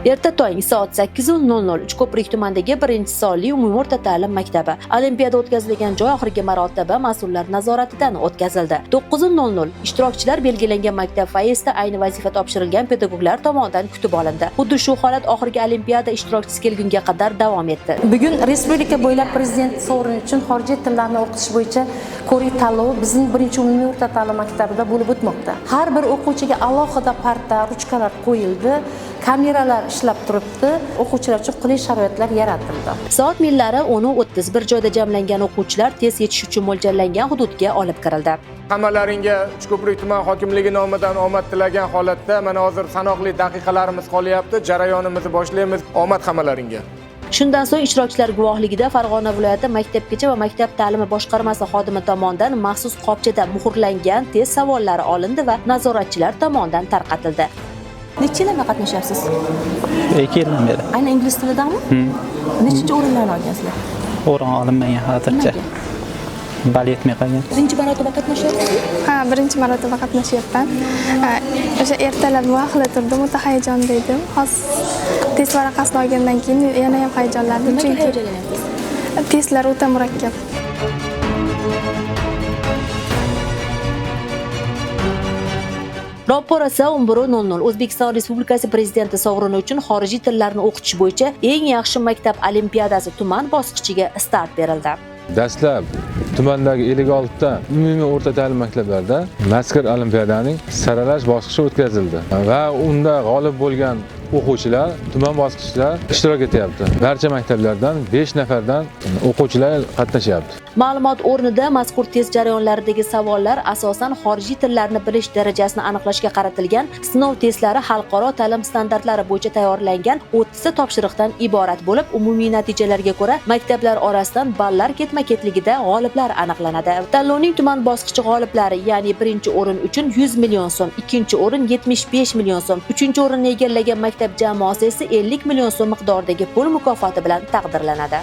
Erta tong soat 8:00 Uchko'prik tumanidagi 1-sonli umumiy o'rta ta'lim maktabi. Olimpiada o'tkazilgan joy oxirgi marotaba mas'ullar nazoratidan o'tkazildi. 9:00 ishtirokchilar belgilangan maktab foyesida ayni vazifa topshirilgan pedagoglar tomonidan kutib olindi. Xuddi shu holat oxirgi olimpiada ishtirokchisi kelgunga qadar davom etdi. Bugun respublika bo'ylab prezident sovrini uchun xorijiy tillarni o'qitish bo'yicha ko'rik tanlovi bizning 1-umumiy o'rta ta'lim maktabida bo'lib o'tmoqda. Har bir o'quvchiga alohida parta, ruchkalar qo'yildi, kameralar ishlab turibdi, o'quvchilar uchun qulay sharoitlar yaratildi. Soat millari 10:30 bir joyda jamlangan o'quvchilar tez yetish uchun mo'ljallangan hududga olib kirildi. Hammalaringga Uchko'prik tuman hokimligi nomidan omad tilagan holatda mana hozir sanoqli daqiqalarimiz qolyapti. Jarayonimizni boshlaymiz. Omad hammalaringga. Shundan so'ng ishtirokchilar guvohligida Farg'ona viloyati maktabgacha va maktab ta'limi boshqarmasi xodimi tomonidan maxsus qopchada muhrlangan test savollari olindi va nazoratchilar tomonidan tarqatildi. Necha yildan qatnashyapsiz? 2 yildan beri. Aynan ingliz tilidami? Nechinchi o'rinlarni olgansizlar? O'rin olinmagan hozircha. Bal yetmay qolgan. Birinchi marotaba qatnashyapsiz? Ha, birinchi marotaba qatnashyapman. O'sha ertalab vaqtida turdim, o'ta hayajonda edim. Hozir test varaqasini olgandan keyin yana ham hayajonlandim, chunki testlar o'ta murakkab. Rapor esa 11:00 O'zbekiston Respublikasi Prezidenti sovrini uchun xorijiy tillarni o'qitish bo'yicha eng yaxshi maktab olimpiadasi tuman bosqichiga start berildi. Dastlab tumandagi 56 ta umumiy o'rta ta'lim maktablarida mazkur olimpiadaning saralash bosqichi o'tkazildi va unda g'olib bo'lgan o'quvchilar tuman bosqichida ishtirok etyapti. Barcha maktablardan 5 nafardan o'quvchilar qatnashyapti. Ma'lumot o'rnida mazkur test jarayonlaridagi savollar asosan xorijiy tillarni bilish darajasini aniqlashga qaratilgan sinov testlari xalqaro ta'lim standartlari bo'yicha tayyorlangan 30 ta topshiriqdan iborat bo'lib, umumiy natijalarga ko'ra maktablar orasidan ballar ketma-ketligida g'oliblar aniqlanadi. Tanlovning tuman bosqichi g'oliblari, ya'ni 1-o'rin uchun 100 million so'm, 2-o'rin 75 million so'm, 3-o'rinni egallagan maktab jamoasi esa 50 million so'm miqdoridagi pul mukofoti bilan taqdirlanadi.